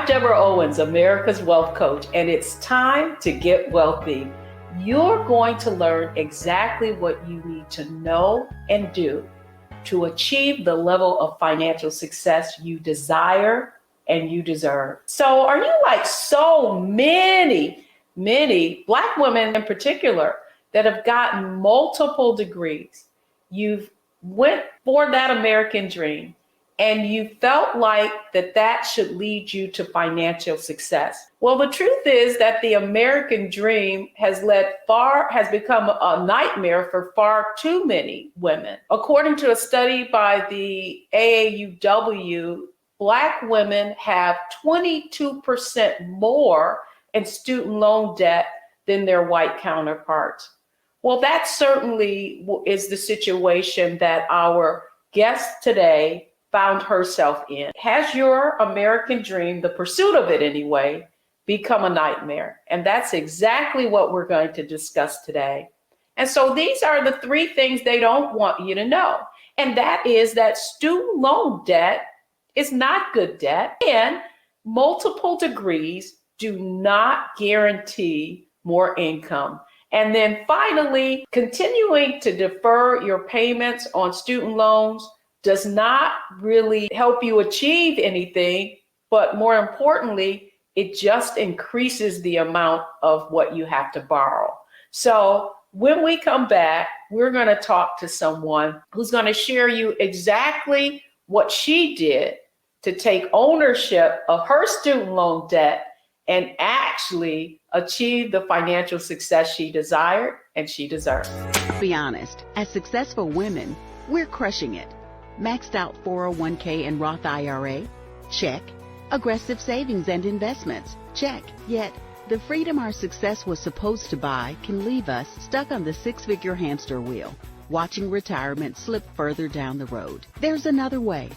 Deborah Owens, America's Wealth Coach, and it's time to get wealthy. You're going to learn exactly what you need to know and do to achieve the level of financial success you desire and you deserve. So are you like so many Black women in particular that have gotten multiple degrees? You've went for that American dream, and you felt like that should lead you to financial success. Well, the truth is that the American dream has become a nightmare for far too many women. According to a study by the AAUW, Black women have 22% more in student loan debt than their white counterparts. Well, that certainly is the situation that our guest today found herself in. Has your American dream, the pursuit of it anyway, become a nightmare? And that's exactly what we're going to discuss today. And so these are the three things they don't want you to know. And that is that student loan debt is not good debt, and multiple degrees do not guarantee more income. And then finally, continuing to defer your payments on student loans does not really help you achieve anything, but more importantly, it just increases the amount of what you have to borrow. So when we come back, we're going to talk to someone who's going to share you exactly what she did to take ownership of her student loan debt and actually achieve the financial success she desired and she deserves. Be honest, as successful women, we're crushing it. Maxed out 401k and Roth IRA? Check. Aggressive savings and investments? Check. Yet, the freedom our success was supposed to buy can leave us stuck on the six-figure hamster wheel, watching retirement slip further down the road. There's another way.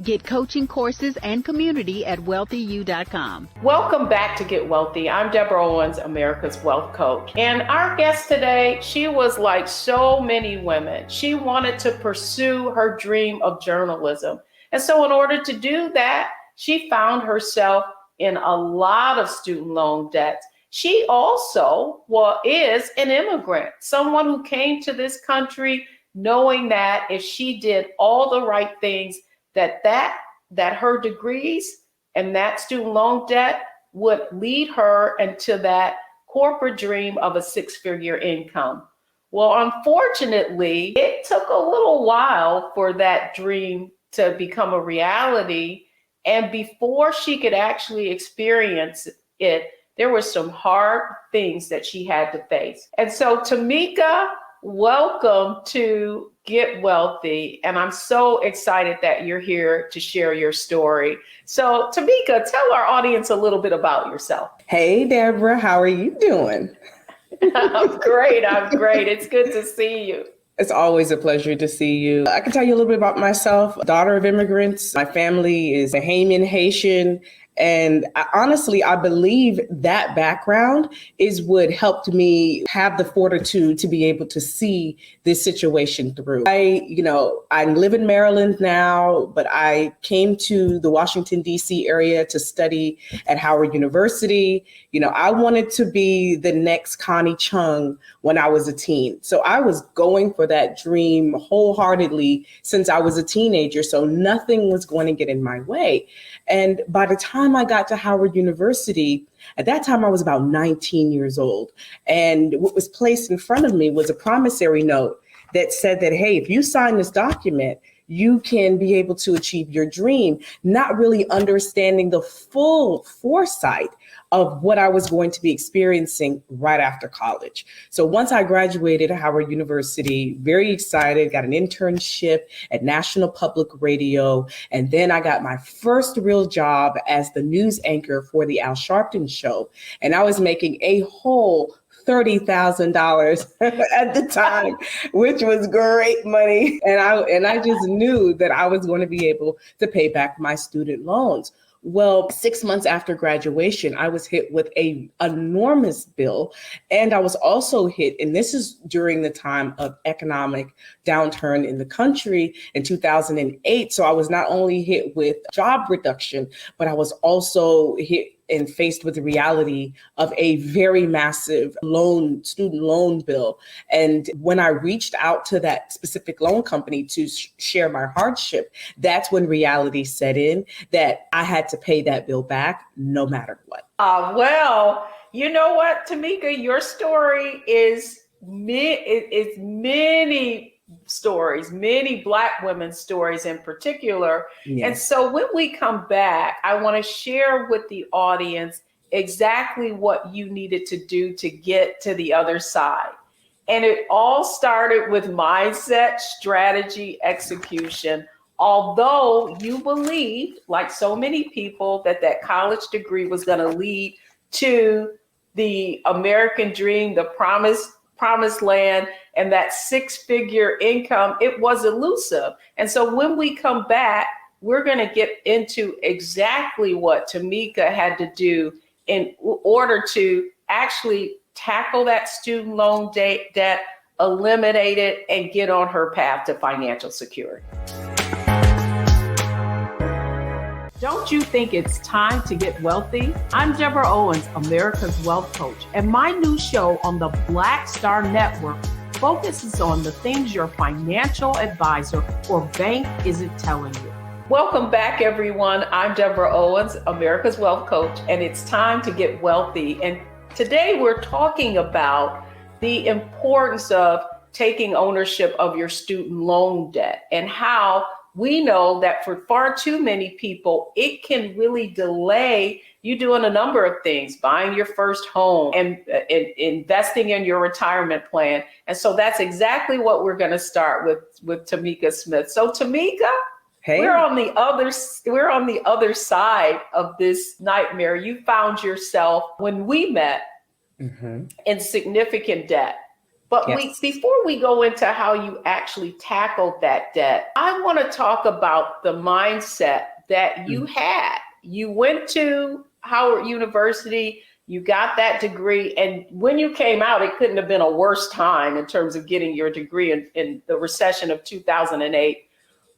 Get coaching courses and community at wealthyu.com. Welcome back to Get Wealthy. I'm Deborah Owens, America's Wealth Coach. And our guest today, she was like so many women. She wanted to pursue her dream of journalism. And so in order to do that, she found herself in a lot of student loan debts. She also is an immigrant, someone who came to this country knowing that if she did all the right things, that her degrees and that student loan debt would lead her into that corporate dream of a six-figure income. Well, unfortunately, it took a little while for that dream to become a reality. And before she could actually experience it, there were some hard things that she had to face. And so, Tamika, welcome to Get Wealthy. And I'm so excited that you're here to share your story. So Tamika, tell our audience a little bit about yourself. Hey, Deborah, how are you doing? I'm great. It's good to see you. It's always a pleasure to see you. I can tell you a little bit about myself. Daughter of immigrants. My family is Bahamian Haitian. And honestly, I believe that background is what helped me have the fortitude to be able to see this situation through. I live in Maryland now, but I came to the Washington, D.C. area to study at Howard University. I wanted to be the next Connie Chung when I was a teen. So I was going for that dream wholeheartedly since I was a teenager. So nothing was going to get in my way. And by the time I got to Howard University, at that time I was about 19 years old. And what was placed in front of me was a promissory note that said that, hey, if you sign this document, you can be able to achieve your dream, not really understanding the full foresight of what I was going to be experiencing right after college. So once I graduated at Howard University, very excited, got an internship at National Public Radio, and then I got my first real job as the news anchor for the Al Sharpton Show. And I was making a whole $30,000 at the time, which was great money. And I just knew that I was going to be able to pay back my student loans. Well, 6 months after graduation, I was hit with a enormous bill. And I was also hit, and this is during the time of economic downturn in the country in 2008. So I was not only hit with job reduction, but I was also hit and faced with the reality of a very massive student loan bill. And when I reached out to that specific loan company to share my hardship, that's when reality set in that I had to pay that bill back no matter what. Well, you know what, Tamika, your story is many stories, many Black women's stories in particular. Yes. And so when we come back, I want to share with the audience exactly what you needed to do to get to the other side. And it all started with mindset, strategy, execution. Although you believed, like so many people, that college degree was going to lead to the American dream, the promised land, and that six-figure income, it was elusive. And so when we come back, we're going to get into exactly what Tamika had to do in order to actually tackle that student loan debt, eliminate it, and get on her path to financial security. Don't you think it's time to get wealthy? I'm Deborah Owens, America's Wealth Coach, and my new show on the Black Star Network focuses on the things your financial advisor or bank isn't telling you. Welcome back, everyone. I'm Deborah Owens, America's Wealth Coach, and it's time to get wealthy. And today we're talking about the importance of taking ownership of your student loan debt and how we know that for far too many people, it can really delay you doing a number of things, buying your first home and investing in your retirement plan. And so that's exactly what we're going to start with Tama Smith. So Tamika, hey. we're on the other side of this nightmare. You found yourself when we met in significant debt. But yes. Before we go into how you actually tackled that debt, I want to talk about the mindset that you had. You went to Howard University, you got that degree, and when you came out, it couldn't have been a worse time in terms of getting your degree in the recession of 2008.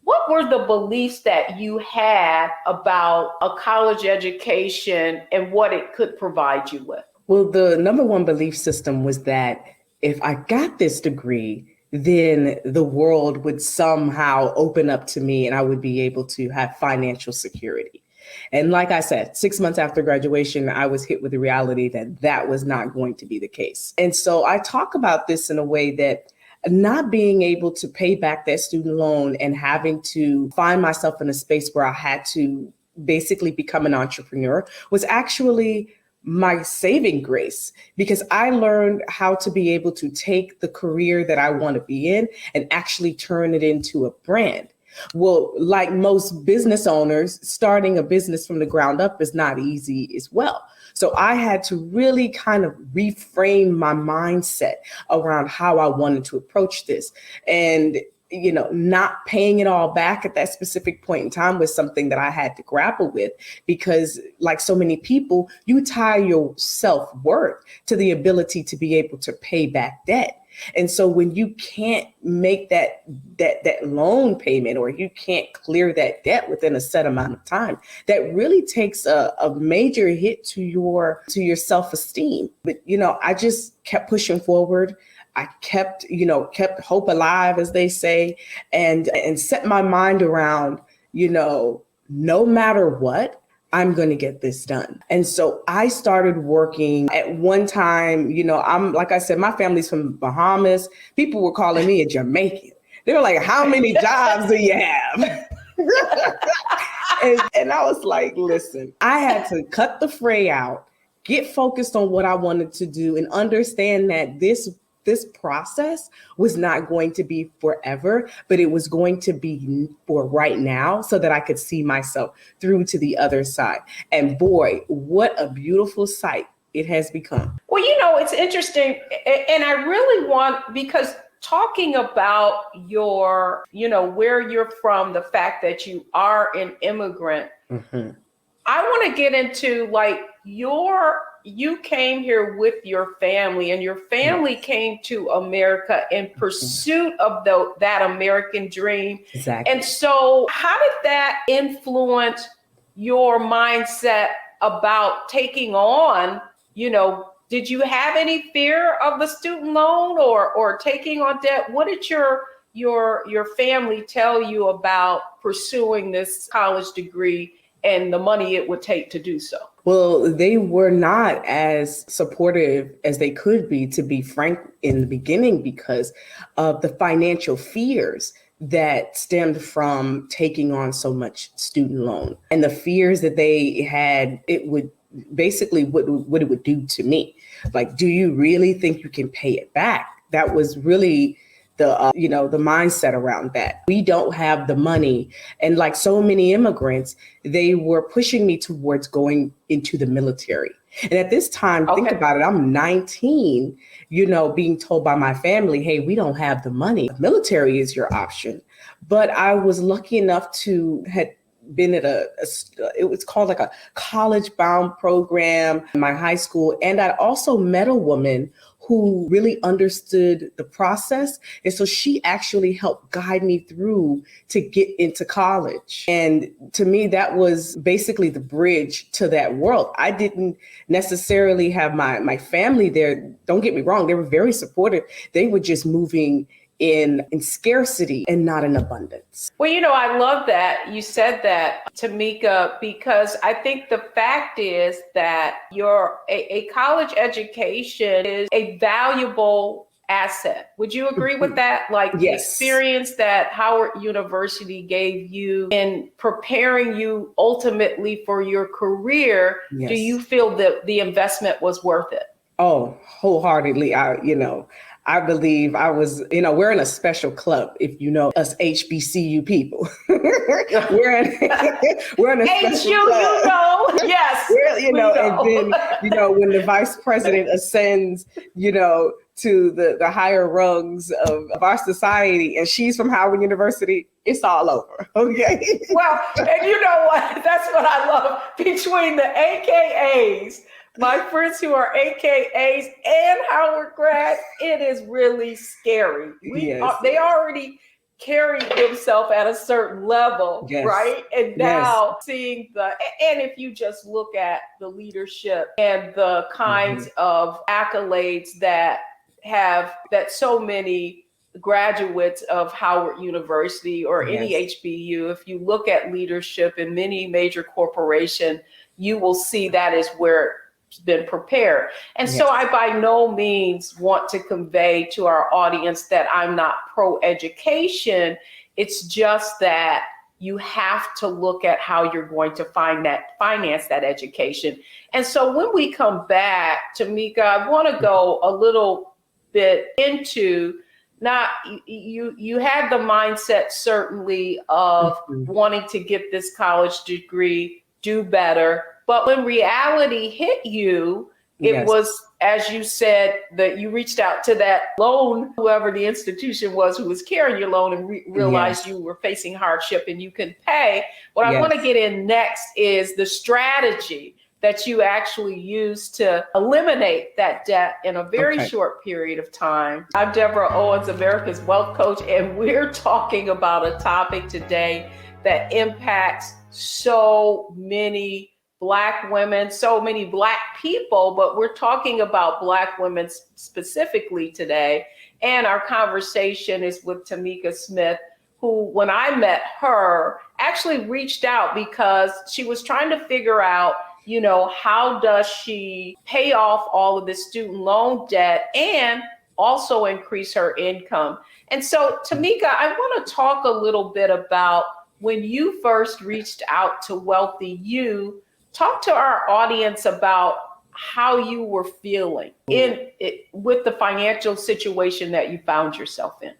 What were the beliefs that you had about a college education and what it could provide you with? Well, the number one belief system was that if I got this degree, then the world would somehow open up to me and I would be able to have financial security. And like I said, 6 months after graduation, I was hit with the reality that that was not going to be the case. And so I talk about this in a way that not being able to pay back that student loan and having to find myself in a space where I had to basically become an entrepreneur was actually my saving grace, because I learned how to be able to take the career that I want to be in and actually turn it into a brand. Well, like most business owners, starting a business from the ground up is not easy as well. So I had to really kind of reframe my mindset around how I wanted to approach this. And not paying it all back at that specific point in time was something that I had to grapple with, because like so many people, you tie your self-worth to the ability to be able to pay back debt. And so when you can't make that loan payment, or you can't clear that debt within a set amount of time, that really takes a major hit to your self-esteem. But, I just kept pushing forward. I kept hope alive, as they say, and set my mind around, no matter what, I'm going to get this done. And so I started working at one time. I'm, like I said, my family's from Bahamas. People were calling me a Jamaican. They were like, how many jobs do you have? and I was like, listen, I had to cut the fray out, get focused on what I wanted to do, and understand that this process was not going to be forever, but it was going to be for right now, so that I could see myself through to the other side. And boy, what a beautiful sight it has become. Well, it's interesting. And I really want, because talking about your, where you're from, the fact that you are an immigrant, I want to get into like you came here with your family, and your family came to America in pursuit of that American dream. Exactly. And so how did that influence your mindset about taking on, did you have any fear of the student loan or taking on debt? What did your family tell you about pursuing this college degree and the money it would take to do so? Well, they were not as supportive as they could be, to be frank, in the beginning, because of the financial fears that stemmed from taking on so much student loan, and the fears that they had it would basically what it would do to me. Like, do you really think you can pay it back? That was really the mindset around that. We don't have the money. And like so many immigrants, they were pushing me towards going into the military. And at this time, think about it, I'm 19, being told by my family, hey, we don't have the money. The military is your option. But I was lucky enough to had been at it was called like a college bound program in my high school. And I also met a woman who really understood the process. And so she actually helped guide me through to get into college. And to me, that was basically the bridge to that world. I didn't necessarily have my family there. Don't get me wrong. They were very supportive. They were just moving in scarcity and not in abundance. Well, I love that you said that, Tamika, because I think the fact is that a college education is a valuable asset. Would you agree with that? Like the experience that Howard University gave you in preparing you ultimately for your career, do you feel that the investment was worth it? Oh, wholeheartedly. I believe I was, we're in a special club, if you know us HBCU people. we're in a special club. Yes. And then, when the vice president ascends, to the higher rungs of our society, and she's from Howard University, it's all over. Okay. Well, and you know what? That's what I love between the AKAs. My friends who are AKAs and Howard grads, it is really scary. They already carry themselves at a certain level, right? And now seeing and if you just look at the leadership and the kinds of accolades that so many graduates of Howard University or any HBU, if you look at leadership in many major corporations, you will see that is where been prepared. And so I by no means want to convey to our audience that I'm not pro-education. It's just that you have to look at how you're going to finance that education. And so when we come back, Tamika, I want to go a little bit into you had the mindset certainly of wanting to get this college degree, do better. But when reality hit you, it was, as you said, that you reached out to that loan, whoever the institution was who was carrying your loan, and realized you were facing hardship and you couldn't pay. What I want to get in next is the strategy that you actually used to eliminate that debt in a very short period of time. I'm Deborah Owens, America's Wealth Coach, and we're talking about a topic today that impacts so many Black women, so many Black people, but we're talking about Black women specifically today. And our conversation is with Tama Smith, who, when I met her, actually reached out because she was trying to figure out, how does she pay off all of this student loan debt and also increase her income? And so, Tamika, I want to talk a little bit about when you first reached out to Wealthy You. Talk to our audience about how you were feeling with the financial situation that you found yourself in.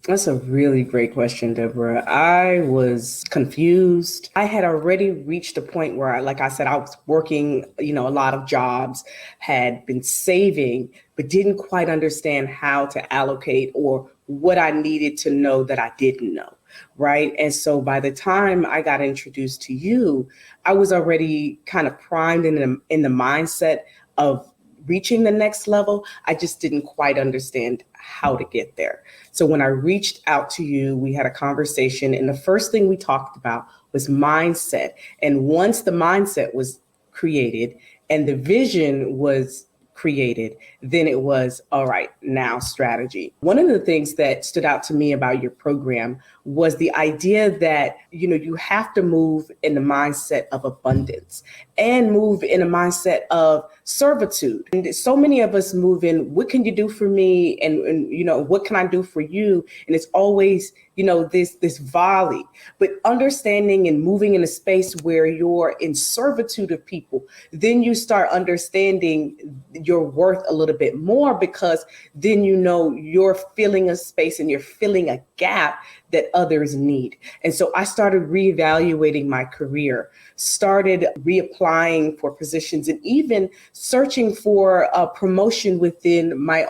That's a really great question, Deborah. I was confused. I had already reached a point where, like I said, I was working, a lot of jobs, had been saving, but didn't quite understand how to allocate or what I needed to know that I didn't know. right? And so by the time I got introduced to you, I was already kind of primed in the mindset of reaching the next level. I just didn't quite understand how to get there. So when I reached out to you, we had a conversation, and the first thing we talked about was mindset. And once the mindset was created and the vision was created, then it was, all right, now strategy. One of the things that stood out to me about your program was the idea that, you have to move in the mindset of abundance and move in a mindset of servitude. And so many of us move in, what can you do for me? And what can I do for you? And it's always, this volley, but understanding and moving in a space where you're in servitude of people, then you start understanding your worth a little bit more, because then you're filling a space and you're filling a gap that others need. And so I started reevaluating my career, started reapplying for positions, and even searching for a promotion within my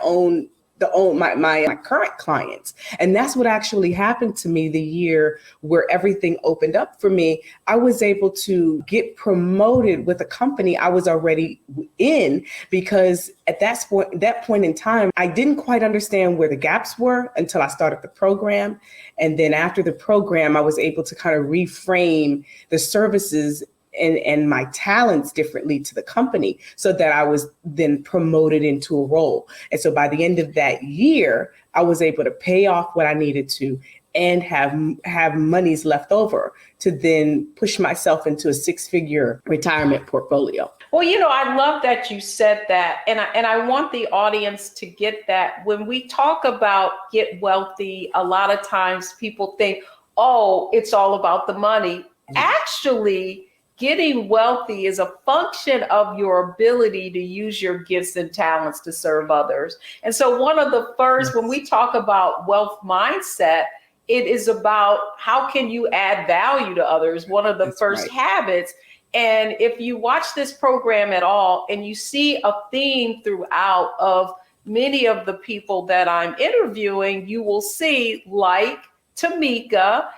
current clients. And that's what actually happened to me the year where everything opened up for me. I was able to get promoted with a company I was already in, because at that point in time, I didn't quite understand where the gaps were until I started the program. And then after the program, I was able to kind of reframe the services and my talents differently to the company, so that I was then promoted into a role. And so by the end of that year, I was able to pay off what I needed to and have monies left over to then push myself into a 6-figure retirement portfolio. Well, I love that you said that. And I want the audience to get that. When we talk about get wealthy, a lot of times people think, oh, it's all about the money. Actually, getting wealthy is a function of your ability to use your gifts and talents to serve others. And so one of the first, when we talk about wealth mindset, it is about how can you add value to others? One of the first habits. And if you watch this program at all and you see a theme throughout of many of the people that I'm interviewing, you will see, like Tamika,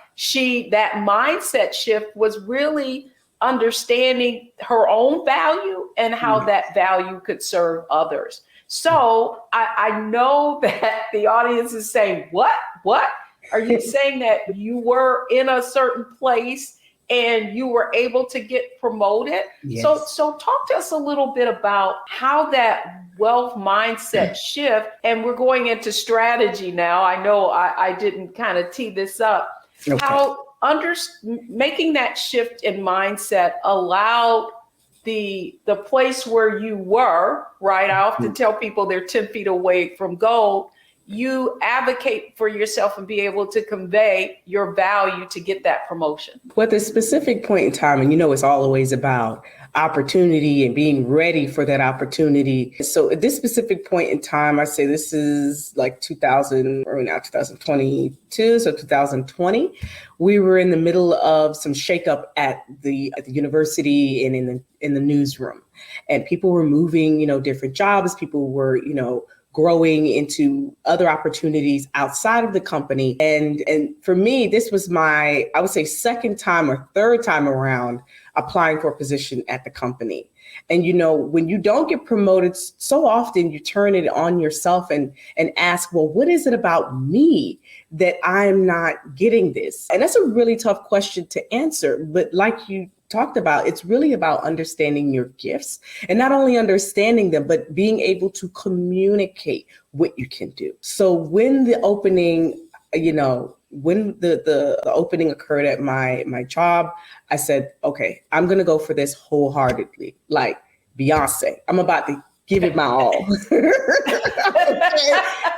that mindset shift was really understanding her own value and how that value could serve others. So I know that the audience is saying, what? Are you saying that you were in a certain place and you were able to get promoted? Yes. So talk to us a little bit about how that wealth mindset shift, and we're going into strategy now. I know I didn't kind of tee this up. Okay. How making that shift in mindset allowed the place where you were, right? I often tell people they're 10 feet away from gold. You advocate for yourself and be able to convey your value to get that promotion. Well, at this specific point in time, and it's always about opportunity and being ready for that opportunity. So at this specific point in time, I say this is like 2022, so 2020, we were in the middle of some shakeup at the university and in the newsroom, and people were moving, different jobs. People were, growing into other opportunities outside of the company. And for me, this was my, I would say, second time or third time around applying for a position at the company. And, when you don't get promoted, so often you turn it on yourself and ask, well, what is it about me that I'm not getting this? And that's a really tough question to answer. But like you talked about, it's really about understanding your gifts, and not only understanding them, but being able to communicate what you can do. So when the opening, when the opening occurred at my job, I said, okay, I'm going to go for this wholeheartedly. Like Beyonce, I'm about to give it my all.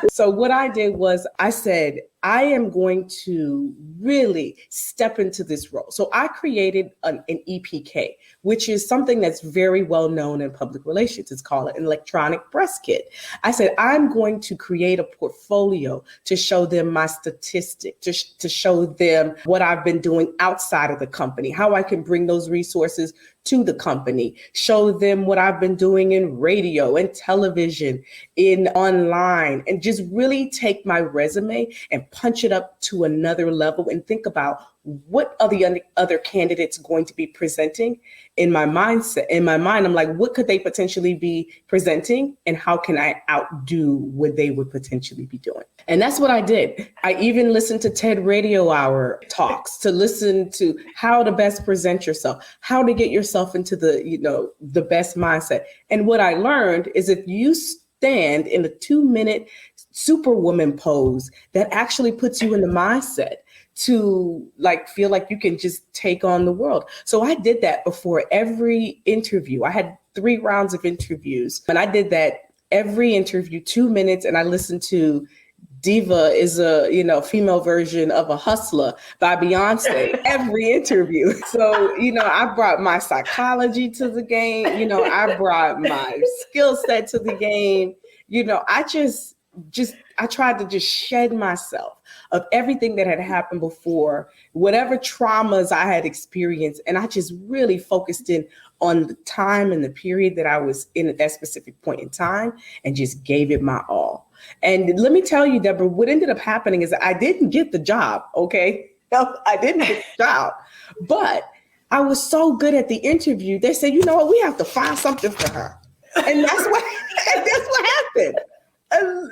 So what I did was I said, I am going to really step into this role. So I created an EPK, which is something that's very well known in public relations. It's called an electronic press kit. I said, I'm going to create a portfolio to show them my statistics, to show them what I've been doing outside of the company, how I can bring those resources to the company, show them what I've been doing in radio and television, in online online and just really take my resume and punch it up to another level and think about what are the other candidates going to be presenting. In my mindset, in my mind, I'm like, what could they potentially be presenting and how can I outdo what they would potentially be doing? And that's what I did. I even listened to TED Radio Hour talks to listen to how to best present yourself, how to get yourself into the best mindset. And what I learned is if you stand in a 2-minute superwoman pose, that actually puts you in the mindset to feel like you can just take on the world. So I did that before every interview. I had 3 rounds of interviews, and I did that every interview, 2 minutes, and I listened to Diva is a female version of a hustler by Beyonce every interview. So I brought my psychology to the game. I brought my skill set to the game. I tried to just shed myself of everything that had happened before, whatever traumas I had experienced. And I just really focused in on the time and the period that I was in at that specific point in time and just gave it my all. And let me tell you, Deborah, what ended up happening is I didn't get the job. Okay. No, I didn't get the job, but I was so good at the interview. They said, you know what, we have to find something for her. And that's what happened.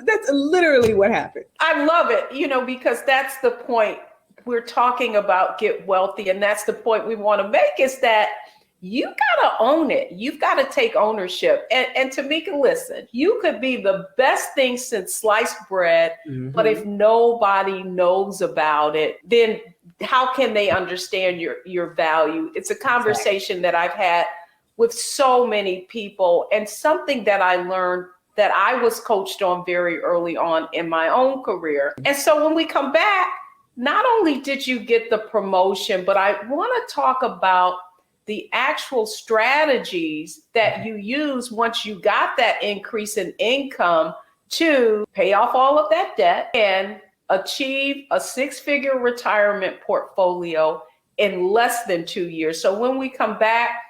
That's literally what happened. I love it, because that's the point we're talking about, get wealthy. And that's the point we want to make, is that you got to own it. You've got to take ownership. And Tamika, listen, you could be the best thing since sliced bread, but if nobody knows about it, then how can they understand your value? It's a conversation that I've had with so many people, and something that I learned that I was coached on very early on in my own career. And so when we come back, not only did you get the promotion, but I want to talk about the actual strategies that you use once you got that increase in income to pay off all of that debt and achieve a 6-figure retirement portfolio in less than 2 years. So when we come back,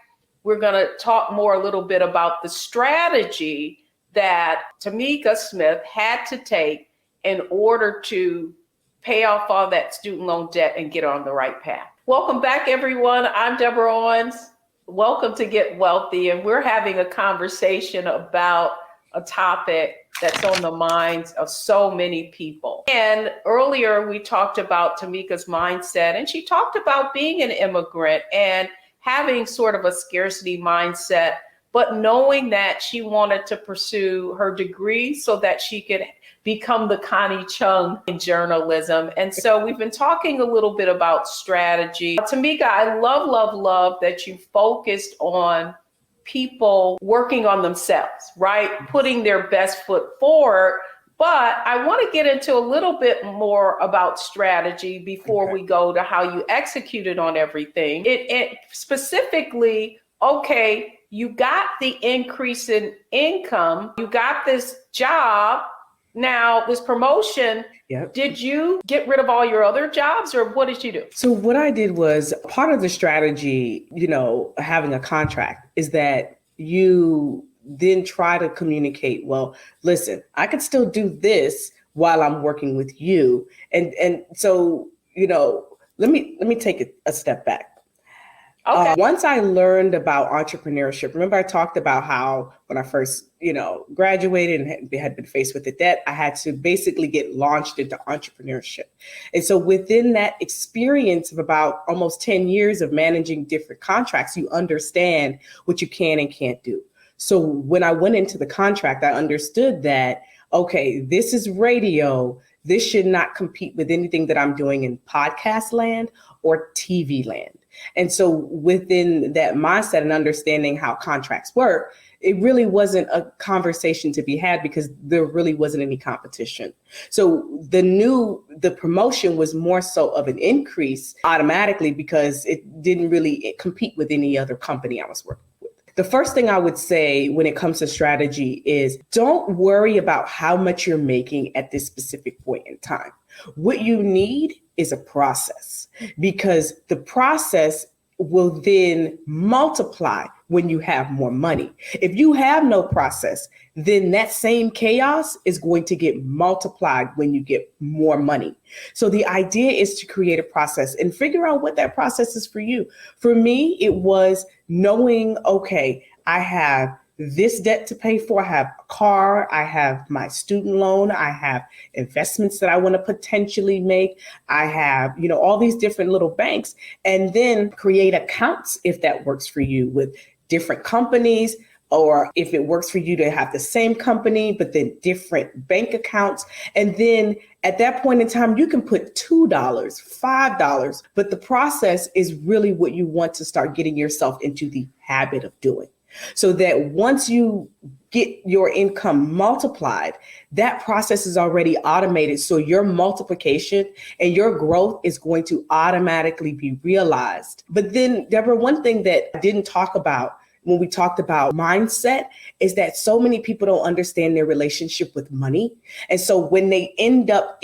we're going to talk more a little bit about the strategy that Tama Smith had to take in order to pay off all that student loan debt and get on the right path. Welcome back, everyone. I'm Deborah Owens. Welcome to Get Wealthy. And we're having a conversation about a topic that's on the minds of so many people. And earlier we talked about Tamika's mindset, and she talked about being an immigrant and having sort of a scarcity mindset, but knowing that she wanted to pursue her degree so that she could become the Connie Chung in journalism. And so we've been talking a little bit about strategy. Tamika, I love that you focused on people working on themselves, right? Putting their best foot forward. But I want to get into a little bit more about strategy before we go to how you executed on everything. It specifically, okay, you got the increase in income, you got this job, now this promotion. Yep. Did you get rid of all your other jobs, or what did you do? So what I did was, part of the strategy, having a contract, is that you then try to communicate, well, listen, I could still do this while I'm working with you. And so, let me take a step back. Okay. Once I learned about entrepreneurship, remember I talked about how when I first, graduated and had been faced with the debt, I had to basically get launched into entrepreneurship. And so within that experience of about almost 10 years of managing different contracts, you understand what you can and can't do. So when I went into the contract, I understood that, okay, this is radio. This should not compete with anything that I'm doing in podcast land or TV land. And so within that mindset and understanding how contracts work, it really wasn't a conversation to be had because there really wasn't any competition. So the promotion was more so of an increase automatically because it didn't really compete with any other company I was working with. The first thing I would say when it comes to strategy is don't worry about how much you're making at this specific point in time. What you need is a process, because the process will then multiply when you have more money. If you have no process, then that same chaos is going to get multiplied when you get more money. So the idea is to create a process and figure out what that process is for you. For me, it was knowing, okay, I have this debt to pay for. I have a car, I have my student loan, I have investments that I want to potentially make. I have, all these different little banks, and then create accounts if that works for you with different companies, or if it works for you to have the same company, but then different bank accounts. And then at that point in time, you can put $2, $5, but the process is really what you want to start getting yourself into the habit of doing. So that once you get your income multiplied, that process is already automated. So your multiplication and your growth is going to automatically be realized. But then, Deborah, one thing that I didn't talk about when we talked about mindset is that so many people don't understand their relationship with money. And so when they end up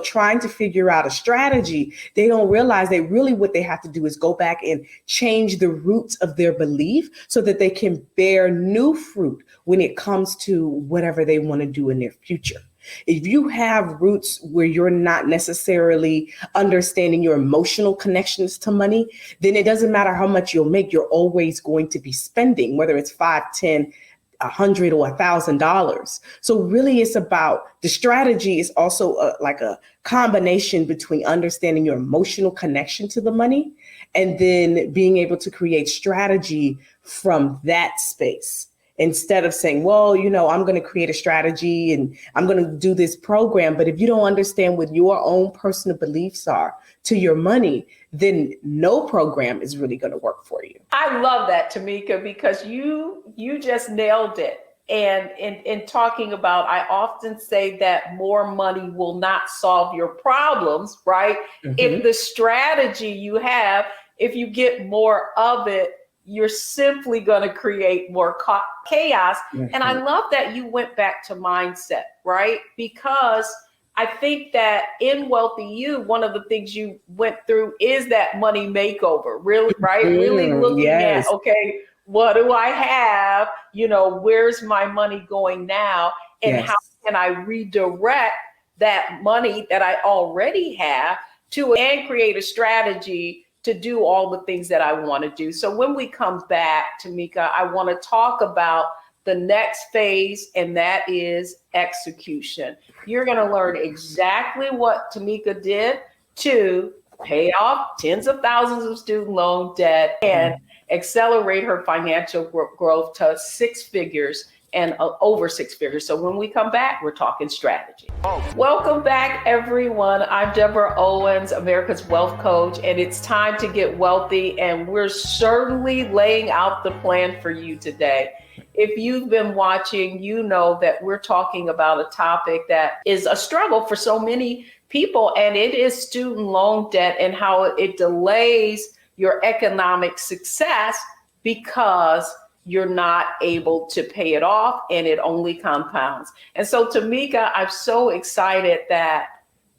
trying to figure out a strategy, they don't realize that really what they have to do is go back and change the roots of their belief so that they can bear new fruit when it comes to whatever they want to do in their future. If you have roots where you're not necessarily understanding your emotional connections to money, then it doesn't matter how much you'll make, you're always going to be spending, whether it's $5, $10, $100 or $1,000. So really it's about the strategy is also like a combination between understanding your emotional connection to the money and then being able to create strategy from that space. Instead of saying, well, I'm going to create a strategy and I'm going to do this program. But if you don't understand what your own personal beliefs are to your money, then no program is really going to work for you. I love that, Tamika, because you just nailed it. And in talking about, I often say that more money will not solve your problems, right? Mm-hmm. If the strategy you have, if you get more of it, you're simply going to create more chaos. Mm-hmm. And I love that you went back to mindset, right? Because I think that in Wealthy You, one of the things you went through is that money makeover, really, right? Mm-hmm. Really looking at, okay, what do I have? Where's my money going now? And how can I redirect that money that I already have and create a strategy to do all the things that I want to do. So when we come back, Tamika, I want to talk about the next phase, and that is execution. You're going to learn exactly what Tamika did to pay off tens of thousands of student loan debt and accelerate her financial growth to six figures and over six figures. So when we come back, we're talking strategy. Welcome back, everyone. I'm Deborah Owens, America's Wealth Coach, and it's time to get wealthy. And we're certainly laying out the plan for you today. If you've been watching, you know that we're talking about a topic that is a struggle for so many people, and it is student loan debt and how it delays your economic success because you're not able to pay it off and it only compounds. And so, Tamika, I'm so excited that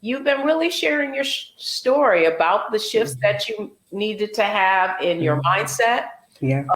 you've been really sharing your story about the shifts that you needed to have in your mindset,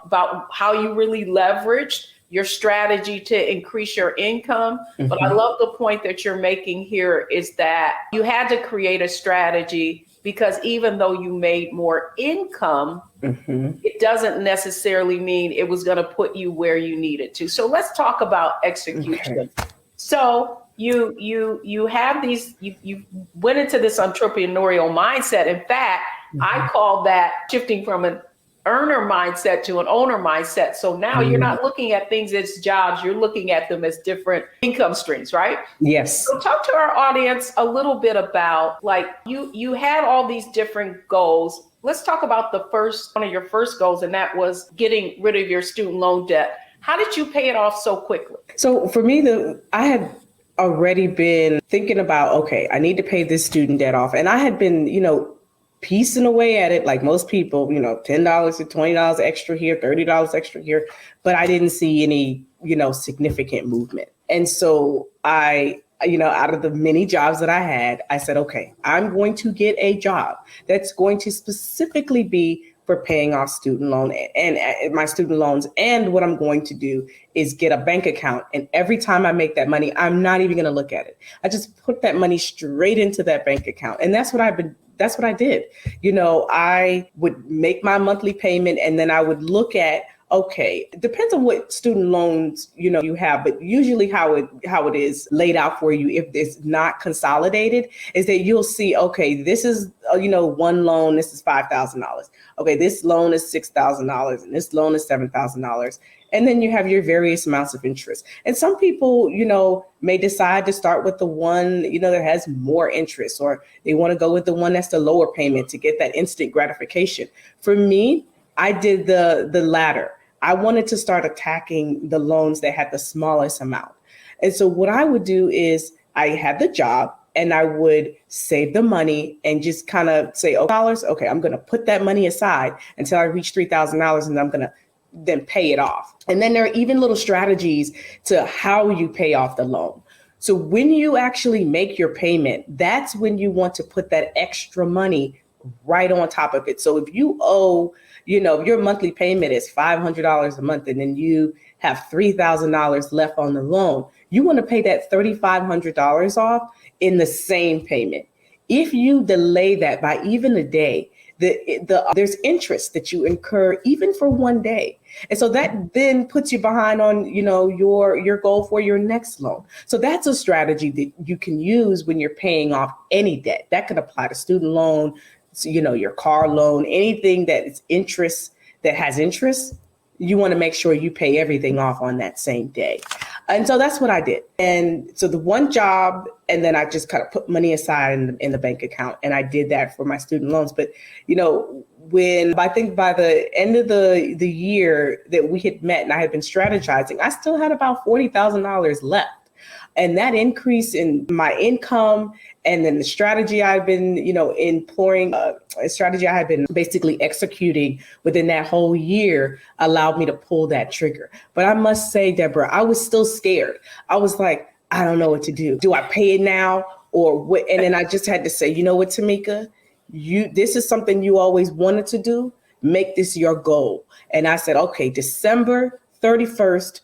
about how you really leveraged your strategy to increase your income. Mm-hmm. But I love the point that you're making here is that you had to create a strategy because even though you made more income, it doesn't necessarily mean it was going to put you where you needed to. So let's talk about execution. Okay. So you have these, you went into this entrepreneurial mindset. In fact, I call that shifting from an earner mindset to an owner mindset. So now you're not looking at things as jobs, you're looking at them as different income streams, right? Yes. So talk to our audience a little bit about, like, you had all these different goals. Let's talk about one of your first goals, and that was getting rid of your student loan debt. How did you pay it off so quickly? So for me, I had already been thinking about, okay, I need to pay this student debt off. And I had been, piecing away at it like most people, $10 to $20 extra here, $30 extra here, but I didn't see any, significant movement. And so I, out of the many jobs that I had, I said, okay, I'm going to get a job that's going to specifically be for paying off student loan and my student loans. And what I'm going to do is get a bank account. And every time I make that money, I'm not even going to look at it. I just put that money straight into that bank account. And that's what I did. I would make my monthly payment, and then I would look at, okay, it depends on what student loans, you have, but usually how it is laid out for you, if it's not consolidated, is that you'll see, okay, this is, one loan, this is $5,000. Okay, this loan is $6,000 and this loan is $7,000. And then you have your various amounts of interest. And some people, may decide to start with the one, that has more interest, or they want to go with the one that's the lower payment to get that instant gratification. For me, I did the latter. I wanted to start attacking the loans that had the smallest amount. And so what I would do is I had the job and I would save the money and just kind of say, okay, I'm going to put that money aside until I reach $3,000, and I'm going to then pay it off. And then there are even little strategies to how you pay off the loan. So when you actually make your payment, that's when you want to put that extra money right on top of it. So if you owe, your monthly payment is $500 a month, and then you have $3,000 left on the loan, you want to pay that $3,500 off in the same payment. If you delay that by even a day, there's interest that you incur even for one day. And so that then puts you behind on, your goal for your next loan. So that's a strategy that you can use when you're paying off any debt. That could apply to student loan, your car loan, anything that has interest. You want to make sure you pay everything off on that same day. And so that's what I did. And so the one job, and then I just kind of put money aside in the bank account. And I did that for my student loans. But, when I think by the end of the year that we had met and I had been strategizing, I still had about $40,000 left. And that increase in my income, and then the strategy I've been, employing, a strategy I had been basically executing within that whole year, allowed me to pull that trigger. But I must say, Deborah, I was still scared. I was like, I don't know what to do. Do I pay it now or what? And then I just had to say, you know what, Tamika, this is something you always wanted to do. Make this your goal. And I said, okay, December 31st,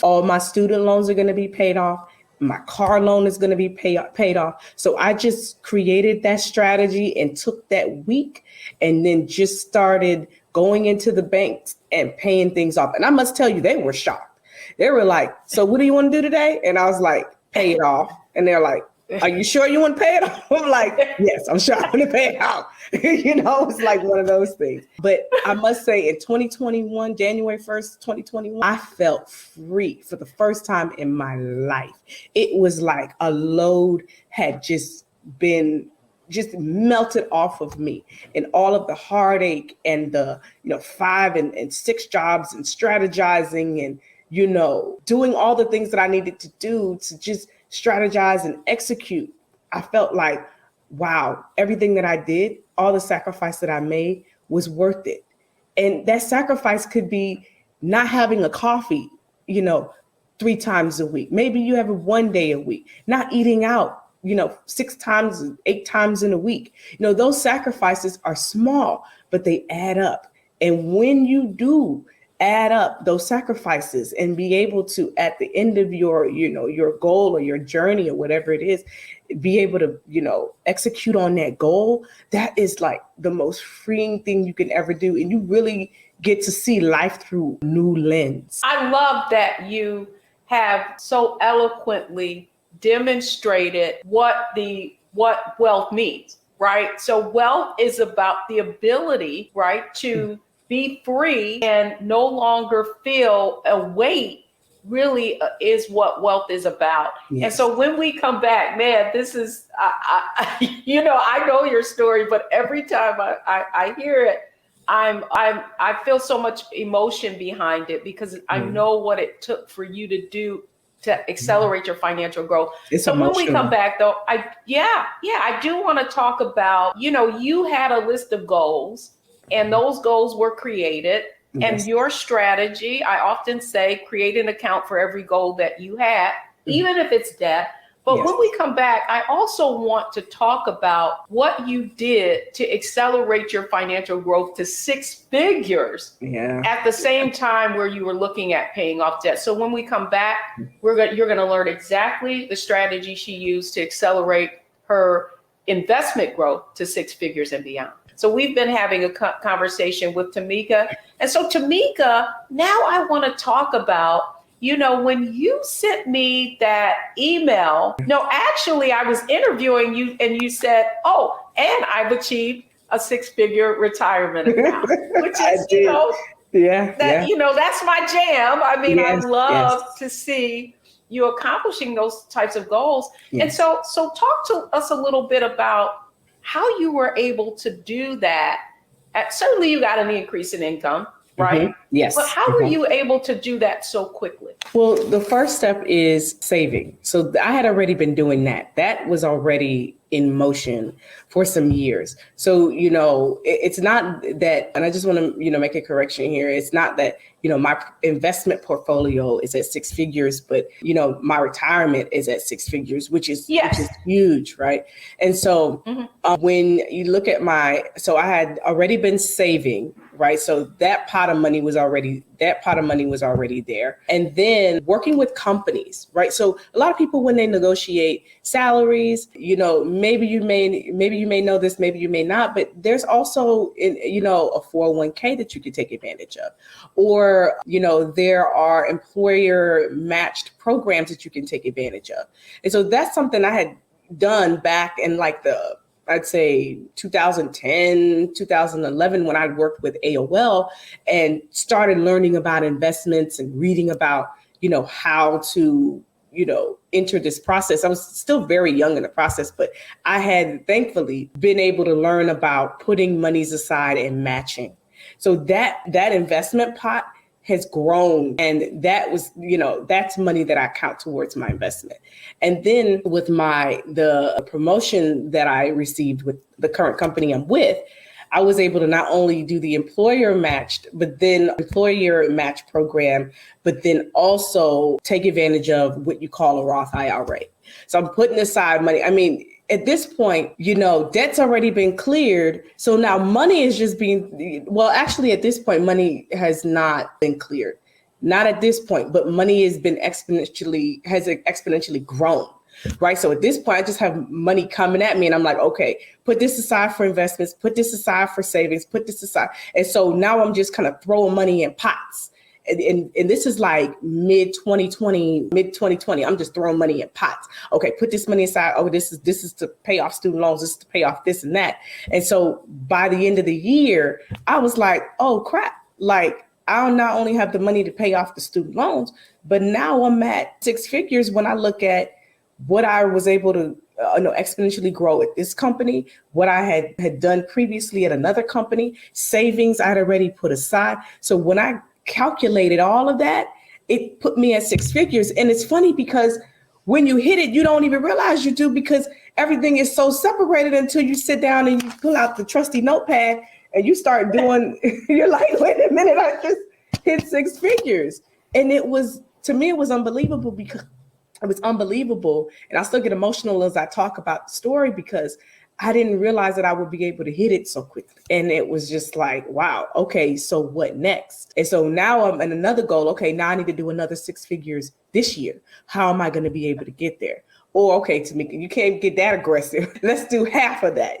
all my student loans are going to be paid off. My car loan is going to be paid off. So I just created that strategy and took that week and then just started going into the banks and paying things off. And I must tell you, they were shocked. They were like, so what do you want to do today? And I was like, pay it off. And they're like, are you sure you want to pay it off? I'm like, yes, I'm sure I want to pay it off. It's like one of those things. But I must say, in 2021, January 1st, 2021, I felt free for the first time in my life. It was like a load had just melted off of me, and all of the heartache and the 5 and 6 jobs and strategizing and doing all the things that I needed to do to just strategize and execute. I felt like, wow, everything that I did, all the sacrifice that I made was worth it. And that sacrifice could be not having a coffee, 3 times a week. Maybe you have it 1 day a week, not eating out, 6 times, 8 times in a week. Those sacrifices are small, but they add up. And when you do add up those sacrifices and be able to, at the end of your goal or your journey or whatever it is, be able to, execute on that goal, that is like the most freeing thing you can ever do. And you really get to see life through a new lens. I love that you have so eloquently demonstrated what wealth means, right? So wealth is about the ability, right, to be free and no longer feel a weight, really is what wealth is about. Yes. And so when we come back, man, this is, I know your story, but every time I hear it, I feel so much emotion behind it, because I know what it took for you to do to accelerate your financial growth. It's so emotional. When we come back though, I do want to talk about, you had a list of goals, and those goals were created. Yes. And your strategy, I often say, create an account for every goal that you have, even if it's debt. But Yes. when we come back, I also want to talk about what you did to accelerate your financial growth to six figures at the same time where you were looking at paying off debt. So when we come back, you're going to learn exactly the strategy she used to accelerate her investment growth to six figures and beyond. So we've been having a conversation with Tamika. And so Tamika, now I want to talk about, when you sent me that email, no, actually I was interviewing you and you said, oh, and I've achieved a six-figure retirement account, which is, that's my jam. I mean, I love to see you accomplishing those types of goals. Yes. And so talk to us a little bit about how you were able to do that. Certainly you got an increase in income, right? Mm-hmm. Yes. But how were you able to do that so quickly? Well, the first step is saving. So I had already been doing that. That was already in motion for some years. So, it's not that, and I just want to, make a correction here. It's not that, my investment portfolio is at six figures, but, my retirement is at six figures, which is huge, right? And so when you look at so I had already been saving, right? So that pot of money was already there. And then working with companies, right? So a lot of people, when they negotiate salaries, maybe you may know this, maybe you may not, but there's also, a 401k that you could take advantage of, or, there are employer matched programs that you can take advantage of. And so that's something I had done back in I'd say 2010, 2011, when I worked with AOL and started learning about investments and reading about, how to, enter this process. I was still very young in the process, but I had thankfully been able to learn about putting monies aside and matching. So that investment pot has grown. And that was, that's money that I count towards my investment. And then with the promotion that I received with the current company I'm with, I was able to not only do the employer match program, but then also take advantage of what you call a Roth IRA. So I'm putting aside money. I mean, at this point, debt's already been cleared. So now money is just actually at this point, money has not been cleared. Not at this point, but money has exponentially grown, right? So at this point, I just have money coming at me and I'm like, okay, put this aside for investments, put this aside for savings, put this aside. And so now I'm just kind of throwing money in pots. And this is like mid 2020, I'm just throwing money in pots. Okay, put this money aside. Oh, this is to pay off student loans. This is to pay off this and that. And so by the end of the year, I was like, oh crap, I'll not only have the money to pay off the student loans, but now I'm at six figures when I look at what I was able to exponentially grow at this company, what I had done previously at another company, savings I'd already put aside. So when I calculated all of that, it put me at six figures. And it's funny because when you hit it, you don't even realize you do, because everything is so separated until you sit down and you pull out the trusty notepad and you start doing, you're like, wait a minute, I just hit six figures. And to me, it was unbelievable, because it was unbelievable. And I still get emotional as I talk about the story, because I didn't realize that I would be able to hit it so quickly. And it was just like, wow, okay, so what next? And so now I'm in another goal. Okay, now I need to do another six figures this year. How am I going to be able to get there? Or, okay, Tamika, you can't get that aggressive. Let's do half of that,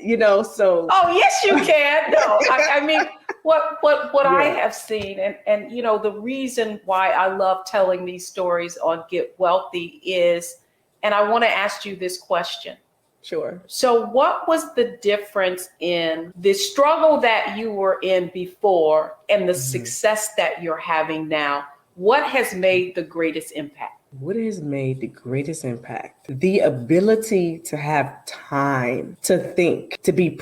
so. Oh, yes, you can. No, I mean, what I have seen, and the reason why I love telling these stories on Get Wealthy is, and I want to ask you this question. Sure. So what was the difference in the struggle that you were in before and the success that you're having now? What has made the greatest impact? What has made the greatest impact? The ability to have time to think, to be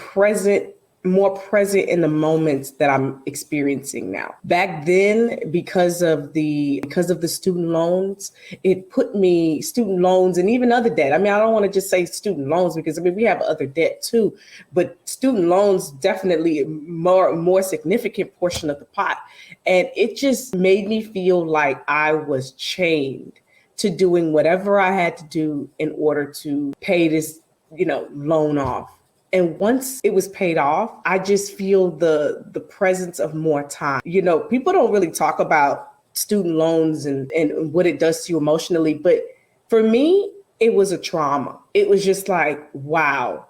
more present in the moments that I'm experiencing now. Back then, because of the student loans, student loans and even other debt. I mean, I don't want to just say student loans, because we have other debt too, but student loans definitely a more significant portion of the pot. And it just made me feel like I was chained to doing whatever I had to do in order to pay this, loan off. And once it was paid off, I just feel the presence of more time. People don't really talk about student loans and what it does to you emotionally. But for me, it was a trauma. It was just like, wow,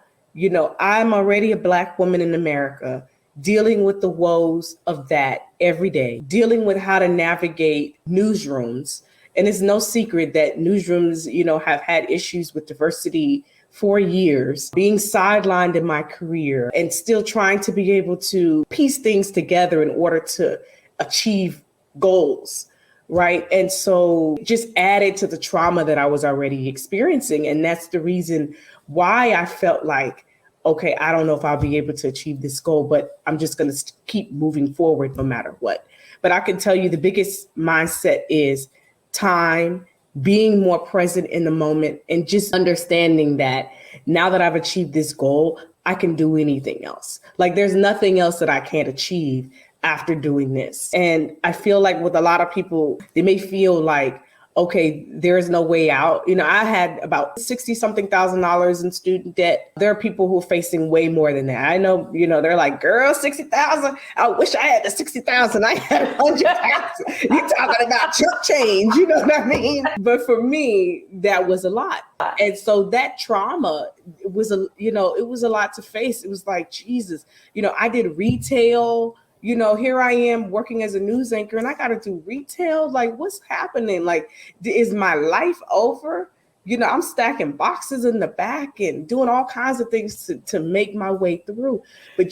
I'm already a Black woman in America dealing with the woes of that every day, dealing with how to navigate newsrooms. And it's no secret that newsrooms, have had issues with diversity for years, being sidelined in my career and still trying to be able to piece things together in order to achieve goals, right? And so just added to the trauma that I was already experiencing. And that's the reason why I felt like, okay, I don't know if I'll be able to achieve this goal, but I'm just going to keep moving forward no matter what. But I can tell you the biggest mindset is time, being more present in the moment, and just understanding that now that I've achieved this goal, I can do anything else. Like there's nothing else that I can't achieve after doing this. And I feel like with a lot of people, they may feel like, okay, there is no way out. I had about $60,000 in student debt. There are people who are facing way more than that. I know, they're like, girl, 60,000. I wish I had the 60,000. I had 100,000. You're talking about chump change. You know what I mean? But for me, that was a lot. And so that trauma was it was a lot to face. It was like, Jesus, I did retail. Here I am working as a news anchor and I got to do retail. Like, what's happening? Like, is my life over? I'm stacking boxes in the back and doing all kinds of things to make my way through. But,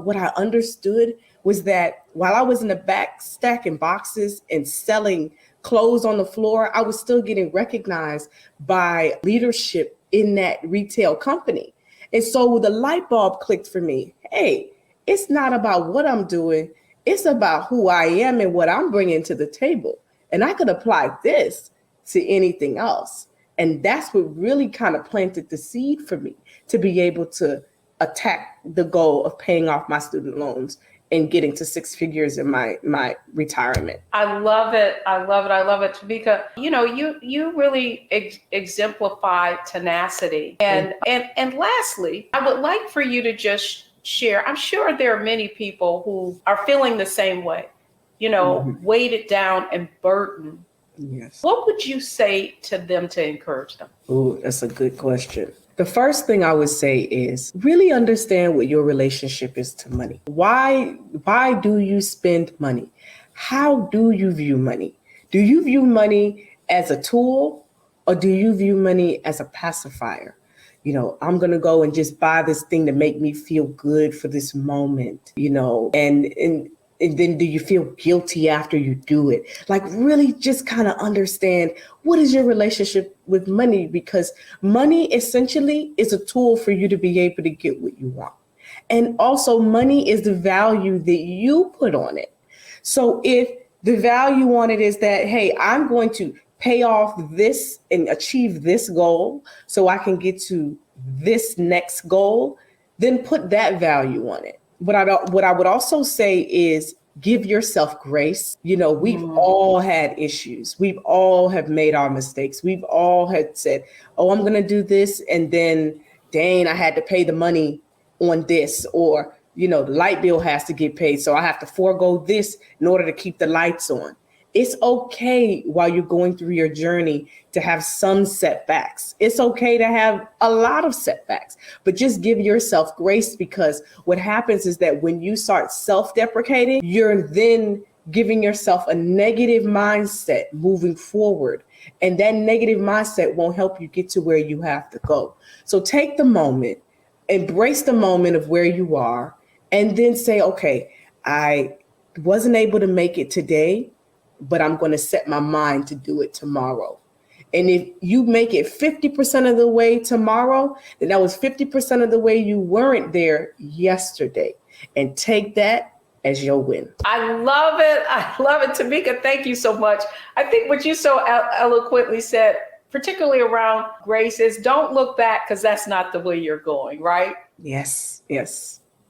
what I understood was that while I was in the back stacking boxes and selling clothes on the floor, I was still getting recognized by leadership in that retail company. And so the light bulb clicked for me. Hey, it's not about what I'm doing. It's about who I am and what I'm bringing to the table. And I could apply this to anything else. And that's what really kind of planted the seed for me to be able to attack the goal of paying off my student loans and getting to six figures in my retirement. I love it. I love it. I love it. Tamika, you really exemplify tenacity. And lastly, I would like for you to just share. I'm sure there are many people who are feeling the same way, weighted down and burdened. Yes. What would you say to them to encourage them? Oh, that's a good question. The first thing I would say is really understand what your relationship is to money. Why do you spend money? How do you view money? Do you view money as a tool or do you view money as a pacifier? I'm going to go and just buy this thing to make me feel good for this moment, and then do you feel guilty after you do it? Like really just kind of understand what is your relationship with money, because money essentially is a tool for you to be able to get what you want. And also money is the value that you put on it. So if the value on it is that, hey, I'm going to pay off this and achieve this goal so I can get to this next goal, then put that value on it. What I would also say is give yourself grace. We've all had issues. We've all have made our mistakes. We've all had said, oh, I'm going to do this. And then, dang, I had to pay the money on this, or, the light bill has to get paid. So I have to forego this in order to keep the lights on. It's okay while you're going through your journey to have some setbacks. It's okay to have a lot of setbacks, but just give yourself grace, because what happens is that when you start self-deprecating, you're then giving yourself a negative mindset moving forward. And that negative mindset won't help you get to where you have to go. So take the moment, embrace the moment of where you are, and then say, okay, I wasn't able to make it today, but I'm going to set my mind to do it tomorrow. And if you make it 50% of the way tomorrow, then that was 50% of the way you weren't there yesterday. And take that as your win. I love it. I love it. Tamika, thank you so much. I think what you so eloquently said, particularly around grace, is don't look back, because that's not the way you're going, right? Yes.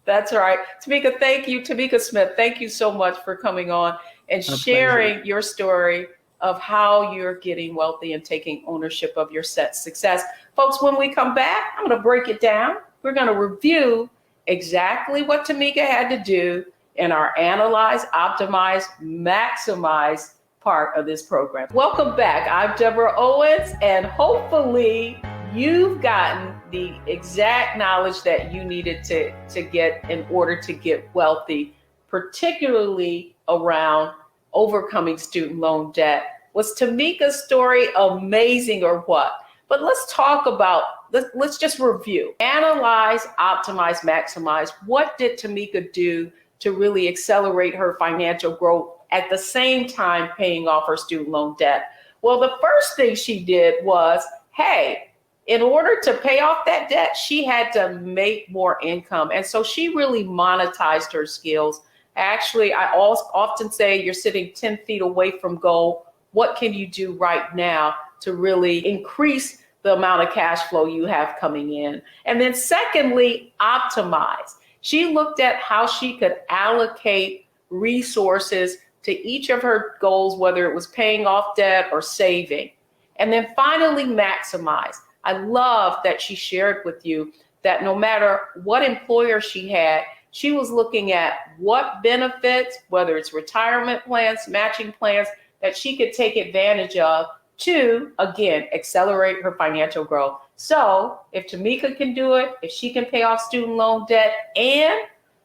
That's right. Tamika, thank you. Tamika Smith, thank you so much for coming on and sharing your story of how you're getting wealthy and taking ownership of your success. Folks, when we come back, I'm going to break it down. We're going to review exactly what Tamika had to do in our analyze, optimize, maximize part of this program. Welcome back. I'm Deborah Owens, and hopefully you've gotten the exact knowledge that you needed to get in order to get wealthy, particularly around overcoming student loan debt. Was Tamika's story amazing or what? But let's talk about, let's just review. Analyze, optimize, maximize. What did Tamika do to really accelerate her financial growth at the same time paying off her student loan debt? Well, the first thing she did was, hey, in order to pay off that debt, she had to make more income. And so she really monetized her skills. Actually, I often say you're sitting 10 feet away from goal. What can you do right now to really increase the amount of cash flow you have coming in? And then secondly, optimize. She looked at how she could allocate resources to each of her goals, whether it was paying off debt or saving. And then finally, maximize. I love that she shared with you that no matter what employer she had, she was looking at what benefits, whether it's retirement plans, matching plans, that she could take advantage of to, again, accelerate her financial growth. So if Tamika can do it, if she can pay off student loan debt and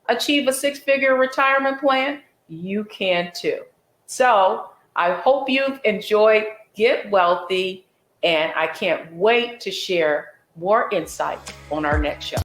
achieve a six-figure retirement plan, you can too. So I hope you've enjoyed Get Wealthy, and I can't wait to share more insights on our next show.